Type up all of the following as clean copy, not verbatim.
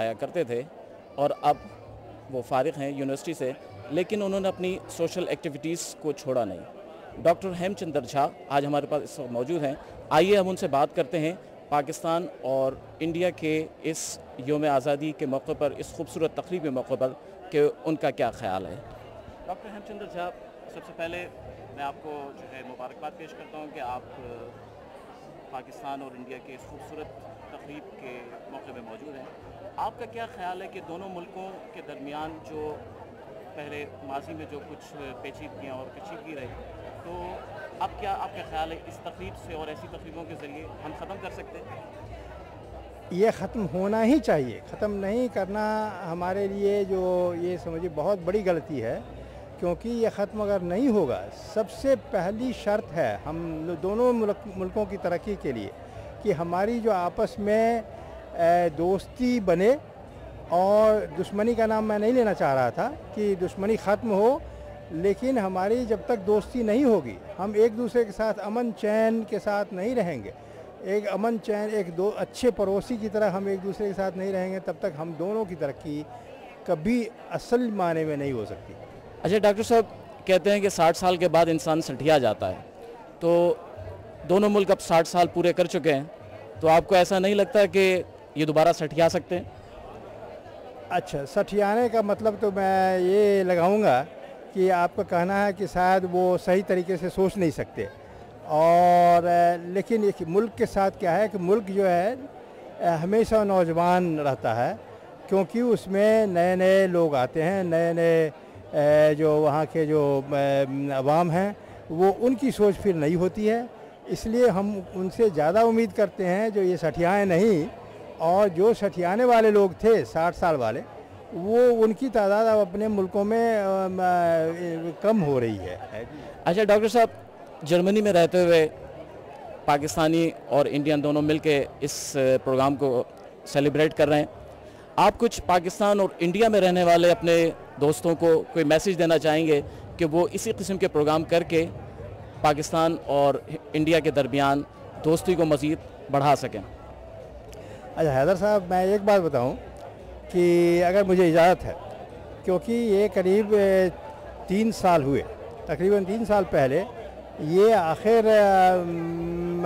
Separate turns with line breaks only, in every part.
आया करते थे और अब वो फारिग हैं यूनिवर्सिटी से, लेकिन उन्होंने अपनी सोशल एक्टिविटीज़ को छोड़ा नहीं। डॉक्टर हेमचंद्र झा आज हमारे पास इस वक्त मौजूद हैं। आइए हम उनसे बात करते हैं पाकिस्तान और इंडिया के इस योम आज़ादी के मौके पर, इस खूबसूरत तकरीब के मौके पर, कि उनका क्या ख्याल है। डॉक्टर हेमचंद्र झा, सबसे पहले मैं आपको जो है मुबारकबाद पेश करता हूँ कि आप पाकिस्तान और इंडिया के इस खूबसूरत तकरीब के मौके में मौजूद हैं। आपका क्या ख्याल है कि दोनों मुल्कों के दरमियान जो पहले माजी में जो कुछ पेचीदगियाँ और कशीदगी रही, तो अब क्या आपका ख्याल है इस तकरीब से और ऐसी तकरीबों के ज़रिए हम ख़त्म कर सकते हैं?
ये ख़त्म होना ही चाहिए। ख़त्म नहीं करना हमारे लिए जो ये समझिए बहुत बड़ी गलती है, क्योंकि ये ख़त्म अगर नहीं होगा, सबसे पहली शर्त है हम दोनों मुल्कों की तरक्की के लिए कि हमारी जो आपस में दोस्ती बने, और दुश्मनी का नाम मैं नहीं लेना चाह रहा था कि दुश्मनी ख़त्म हो, लेकिन हमारी जब तक दोस्ती नहीं होगी, हम एक दूसरे के साथ अमन चैन के साथ नहीं रहेंगे, एक अमन चैन एक दो अच्छे पड़ोसी की तरह हम एक दूसरे के साथ नहीं रहेंगे, तब तक हम दोनों की तरक्की कभी असल माने में नहीं हो सकती।
अच्छा डॉक्टर साहब, कहते हैं कि 60 साल के बाद इंसान सठिया जाता है, तो दोनों मुल्क अब 60 साल पूरे कर चुके हैं, तो आपको ऐसा नहीं लगता कि ये दोबारा सठिया सकते हैं?
अच्छा, सठियाने का मतलब तो मैं ये लगाऊंगा कि आपका कहना है कि शायद वो सही तरीके से सोच नहीं सकते, और लेकिन एक मुल्क के साथ क्या है कि मुल्क जो है हमेशा नौजवान रहता है, क्योंकि उसमें नए नए लोग आते हैं, नए नए जो वहाँ के जो अवाम हैं वो उनकी सोच फिर नहीं होती है। इसलिए हम उनसे ज़्यादा उम्मीद करते हैं जो ये सठियाएँ नहीं, और जो सठियाने वाले लोग थे 60 साल वाले, वो उनकी तादाद अब अपने मुल्कों में कम हो रही है।
अच्छा डॉक्टर साहब, जर्मनी में रहते हुए पाकिस्तानी और इंडियन दोनों मिलके इस प्रोग्राम को सेलिब्रेट कर रहे हैं, आप कुछ पाकिस्तान और इंडिया में रहने वाले अपने दोस्तों को कोई मैसेज देना चाहेंगे कि वो इसी किस्म के प्रोग्राम करके पाकिस्तान और इंडिया के दरमियान दोस्ती को मज़ीद बढ़ा सकें?
अच्छा हैदर साहब, मैं एक बात बताऊं कि अगर मुझे इजाज़त है, क्योंकि ये करीब 3 साल हुए, तकरीबन 3 साल पहले ये आखिर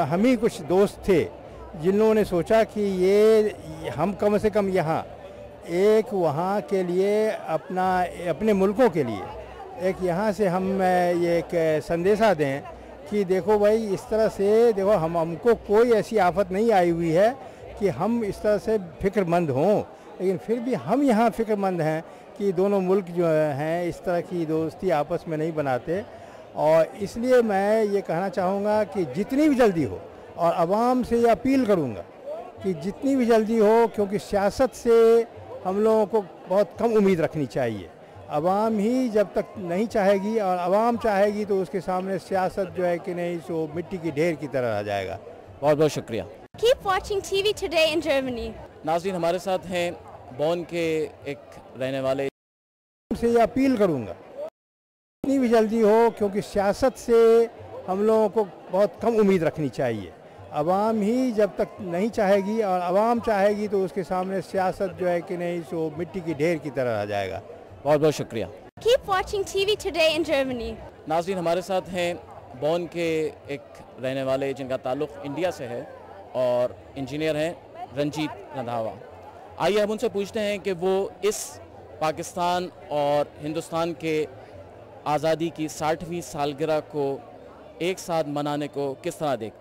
हम ही कुछ दोस्त थे जिन्होंने सोचा कि ये हम कम से कम यहाँ एक वहाँ के लिए अपने मुल्कों के लिए एक यहाँ से हम ये एक संदेशा दें कि देखो भाई, इस तरह से देखो, हमको कोई ऐसी आफत नहीं आई हुई है कि हम इस तरह से फ़िक्रमंद हों, लेकिन फिर भी हम यहाँ फ़िक्रमंद हैं कि दोनों मुल्क जो हैं इस तरह की दोस्ती आपस में नहीं बनाते। और इसलिए मैं ये कहना चाहूँगा कि जितनी भी जल्दी हो, और आवाम से ये अपील करूँगा कि जितनी भी जल्दी हो, क्योंकि सियासत से हम लोगों को बहुत कम उम्मीद रखनी चाहिए। आवाम ही जब तक नहीं चाहेगी, और आवाम चाहेगी, तो उसके सामने सियासत जो है कि नहीं, सो मिट्टी की ढेर की तरह रह जाएगा।
बहुत बहुत शुक्रिया।
Keep watching TV Today in Germany.
नाज़रीन, हमारे साथ हैं बॉन के एक रहने वाले।
से ये अपील करूँगा जितनी भी जल्दी हो, क्योंकि सियासत से हम लोगों को बहुत कम उम्मीद रखनी चाहिए। आवाम ही जब तक नहीं चाहेगी, और आवाम चाहेगी, तो उसके सामने सियासत जो है कि नहीं, सो मिट्टी की ढेर की तरह रह जाएगा।
बहुत बहुत शुक्रिया।
Keep watching TV Today in Germany.
नाज़रीन, हमारे साथ हैं बॉन के एक रहने वाले जिनका ताल्लुक़ इंडिया से है और इंजीनियर हैं रंजीत रंधावा। आइए हम उनसे पूछते हैं कि वो इस पाकिस्तान और हिंदुस्तान के आज़ादी की 60वीं सालगिरह को एक साथ मनाने को किस तरह देखते हैं।